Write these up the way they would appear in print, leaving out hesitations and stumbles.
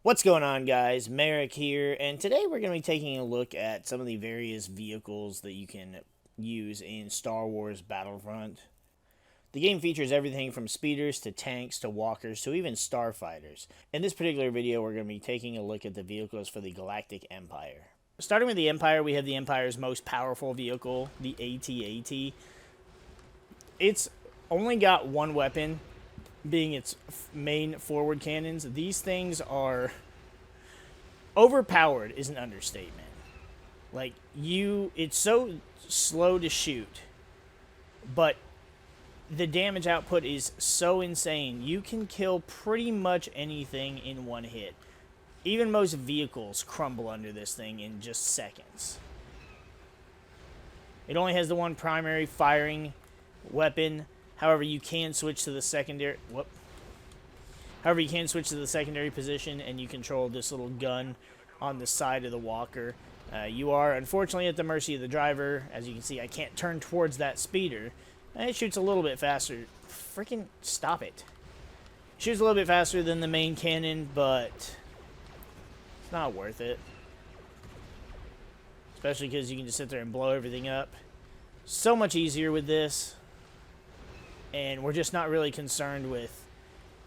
What's going on, guys? MariK here, and today we're going to be taking a look at some of the various vehicles that you can use in Star Wars Battlefront. The game features everything from speeders to tanks to walkers to even starfighters. In this particular video, we're going to be taking a look at the vehicles for the Galactic Empire. Starting with the Empire, we have the Empire's most powerful vehicle, the AT-AT. It's only got one weapon, being its main forward cannons. These things are overpowered is an understatement. Like, it's so slow to shoot, but the damage output is so insane. You can kill pretty much anything in one hit. Even most vehicles crumble under this thing in just seconds. It only has the one primary firing weapon. However, you can switch to the secondary. However, you can switch to the secondary position, and you control this little gun on the side of the walker. You are, unfortunately, at the mercy of the driver. As you can see, I can't turn towards that speeder. It shoots a little bit faster. Freaking stop it. Shoots a little bit faster than the main cannon, but it's not worth it. Especially because you can just sit there and blow everything up. So much easier with this. And we're just not really concerned with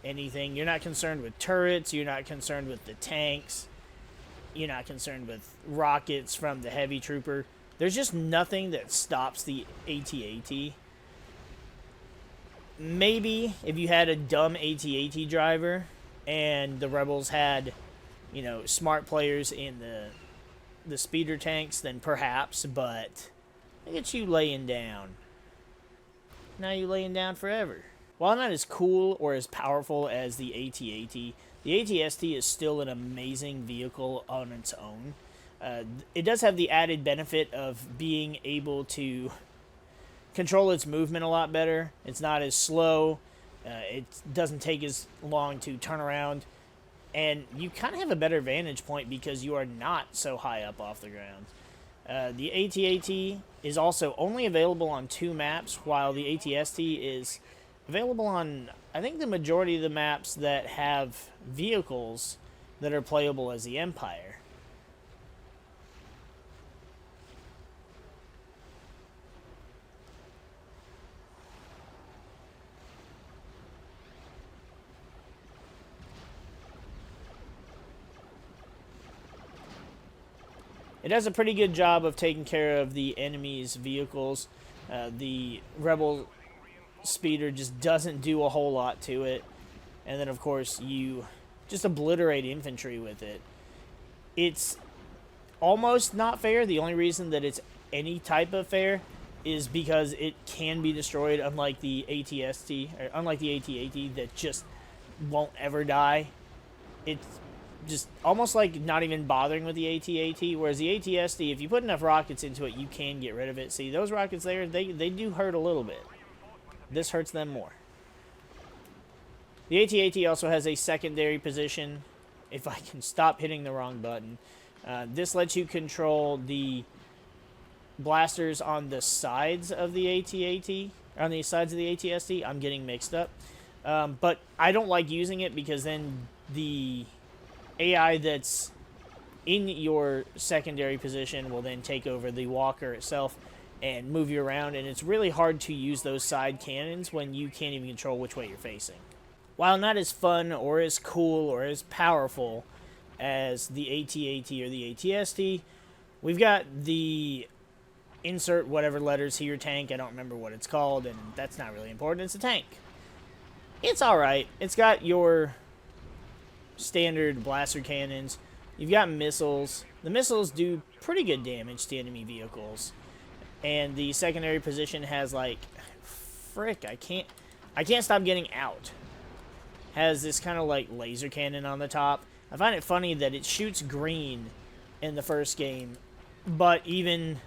anything. You're not concerned with turrets. You're not concerned with the tanks. You're not concerned with rockets from the heavy trooper. There's just nothing that stops the AT-AT. Maybe if you had a dumb AT-AT driver and the rebels had, smart players in the speeder tanks, then perhaps, but look at you laying down. Now you're laying down forever. While not as cool or as powerful as the AT-AT, the AT-ST is still an amazing vehicle on its own. It does have the added benefit of being able to control its movement a lot better. It's not as slow. It doesn't take as long to turn around. And you kind of have a better vantage point because you are not so high up off the ground. The AT-AT is also only available on 2 maps, while the AT-ST is available on, I think, the majority of the maps that have vehicles that are playable as the Empire. It does a pretty good job of taking care of the enemy's vehicles. The Rebel speeder just doesn't do a whole lot to it. And then, of course, you just obliterate infantry with it. It's almost not fair. The only reason that it's any type of fair is because it can be destroyed, unlike the AT-ST, or unlike the AT-AT that just won't ever die. It's just almost like not even bothering with the AT-AT, whereas the AT-ST, if you put enough rockets into it, you can get rid of it. See, those rockets there, they do hurt a little bit. This hurts them more. The AT-AT also has a secondary position, if I can stop hitting the wrong button. This lets you control the blasters on the sides of the AT-AT, on the sides of the AT-ST. I'm getting mixed up. But I don't like using it because then the AI that's in your secondary position will then take over the walker itself and move you around, and it's really hard to use those side cannons when you can't even control which way you're facing. While not as fun or as cool or as powerful as the AT-AT or the AT-ST, we've got the insert whatever letters here tank. I don't remember what it's called, and that's not really important. It's a tank. It's alright. It's got your standard blaster cannons. You've got missiles. The missiles do pretty good damage to enemy vehicles. And the secondary position has, like, frick, I can't stop getting out. Has this kind of like laser cannon on the top. I find it funny that it shoots green in the first game, but and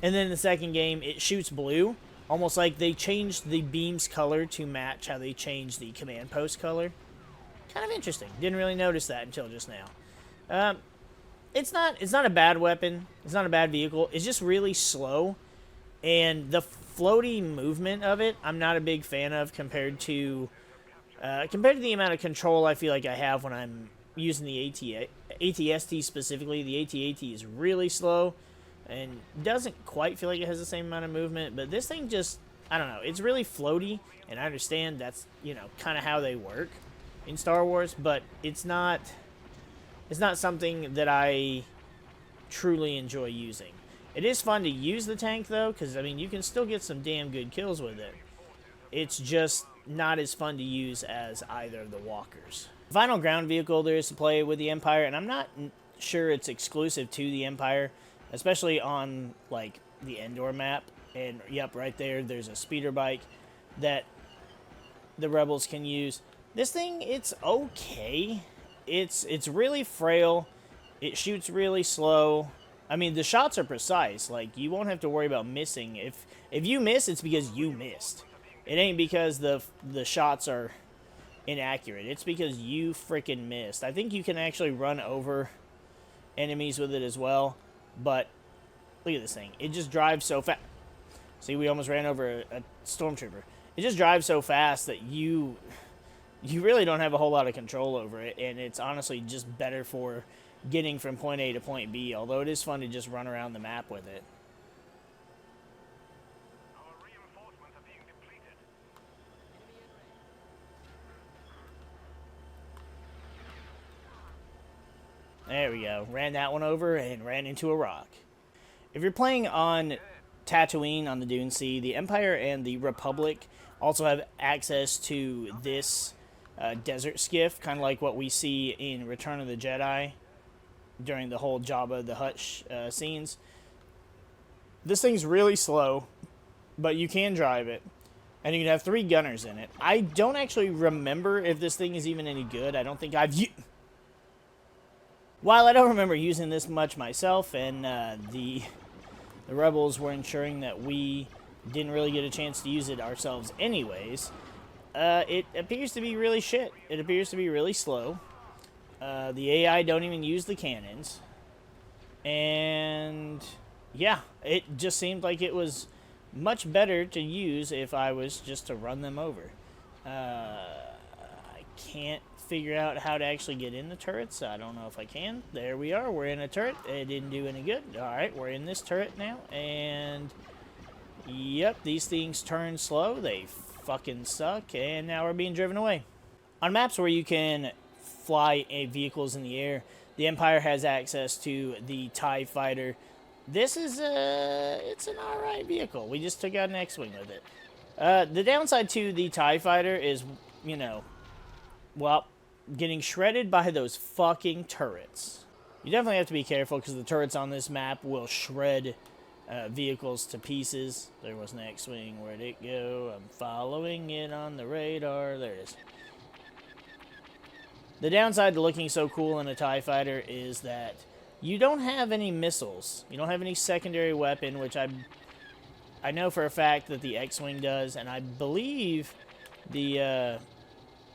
then in the second game it shoots blue. Almost like they changed the beam's color to match how they changed the command post color. Kind of interesting. Didn't really notice that until just now. It's not a bad weapon. It's not a bad vehicle. It's just really slow. And the floaty movement of it, I'm not a big fan of compared to the amount of control I feel like I have when I'm using the ATST specifically. The ATAT is really slow and doesn't quite feel like it has the same amount of movement, but this thing just, I don't know, it's really floaty, and I understand that's, you know, kind of how they work in Star Wars, but it's not something that I truly enjoy using. It is fun to use the tank, though, because, I mean, you can still get some damn good kills with it. It's just not as fun to use as either of the walkers. The final ground vehicle there is to play with the Empire, and I'm not sure it's exclusive to the Empire, especially on, like, the Endor map. And, yep, right there's a speeder bike that the Rebels can use. This thing, it's okay. It's really frail. It shoots really slow. I mean, the shots are precise. Like, you won't have to worry about missing. If you miss, it's because you missed. It ain't because the shots are inaccurate. It's because you freaking missed. I think you can actually run over enemies with it as well. But look at this thing. It just drives so fast. See, we almost ran over a stormtrooper. It just drives so fast that you really don't have a whole lot of control over it. And it's honestly just better for getting from point A to point B. Although it is fun to just run around the map with it. There we go. Ran that one over and ran into a rock. If you're playing on Tatooine on the Dune Sea, the Empire and the Republic also have access to this desert skiff, kind of like what we see in Return of the Jedi during the whole Jabba the Hutt scenes. This thing's really slow, but you can drive it, and you can have 3 gunners in it. I don't actually remember if this thing is even any good. I don't think While I don't remember using this much myself, and the Rebels were ensuring that we didn't really get a chance to use it ourselves anyways, it appears to be really shit. It appears to be really slow. The AI don't even use the cannons. And yeah, it just seemed like it was much better to use if I was just to run them over. I can't figure out how to actually get in the turrets. I don't know if I can. There we are. We're in a turret. It didn't do any good. Alright, we're in this turret now. And yep, these things turn slow. They fucking suck. And now we're being driven away. On maps where you can fly vehicles in the air, the Empire has access to the TIE Fighter. This is it's an alright vehicle. We just took out an X-Wing with it. The downside to the TIE Fighter is, you know, well, getting shredded by those fucking turrets. You definitely have to be careful because the turrets on this map will shred vehicles to pieces. There was an X-Wing. Where'd it go? I'm following it on the radar. There it is. The downside to looking so cool in a TIE Fighter is that you don't have any missiles. You don't have any secondary weapon, which I know for a fact that the X-Wing does, and I believe the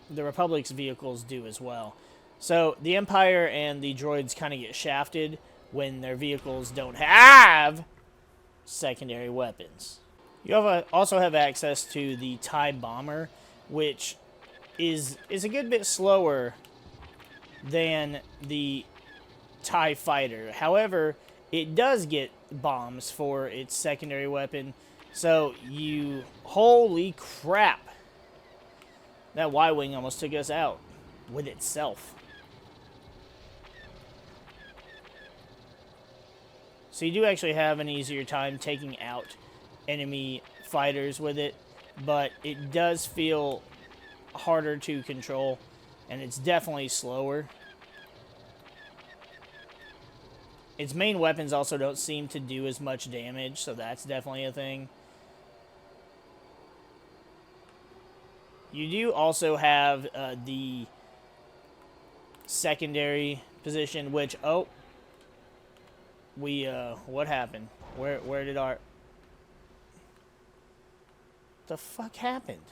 Republic's vehicles do as well. So the Empire and the droids kind of get shafted when their vehicles don't have secondary weapons. You also have access to the TIE Bomber, which is a good bit slower than the TIE Fighter. However, it does get bombs for its secondary weapon. So holy crap. That Y-Wing almost took us out with itself. So you do actually have an easier time taking out enemy fighters with it, but it does feel harder to control, and it's definitely slower. Its main weapons also don't seem to do as much damage, so that's definitely a thing. You do also have the secondary position, which, what happened? Where did the fuck happened?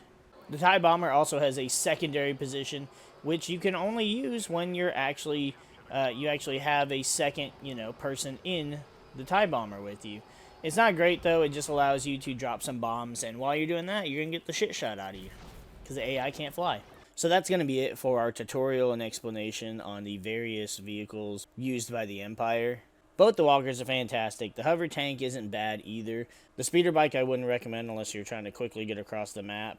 The TIE Bomber also has a secondary position, which you can only use when you're actually, you actually have a second, person in the TIE Bomber with you. It's not great, though. It just allows you to drop some bombs, and while you're doing that, you're going to get the shit shot out of you, because the AI can't fly. So that's going to be it for our tutorial and explanation on the various vehicles used by the Empire. Both the walkers are fantastic. The hover tank isn't bad either. The speeder bike I wouldn't recommend unless you're trying to quickly get across the map.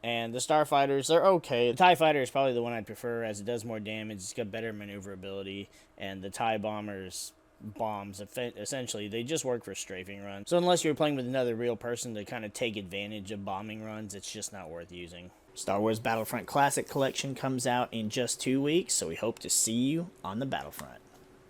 And the starfighters, they're okay. The TIE fighter is probably the one I'd prefer as it does more damage. It's got better maneuverability. And the TIE bombers, bombs, essentially, they just work for strafing runs. So unless you're playing with another real person to kind of take advantage of bombing runs, it's just not worth using. Star Wars Battlefront Classic Collection comes out in just 2 weeks, so we hope to see you on the Battlefront.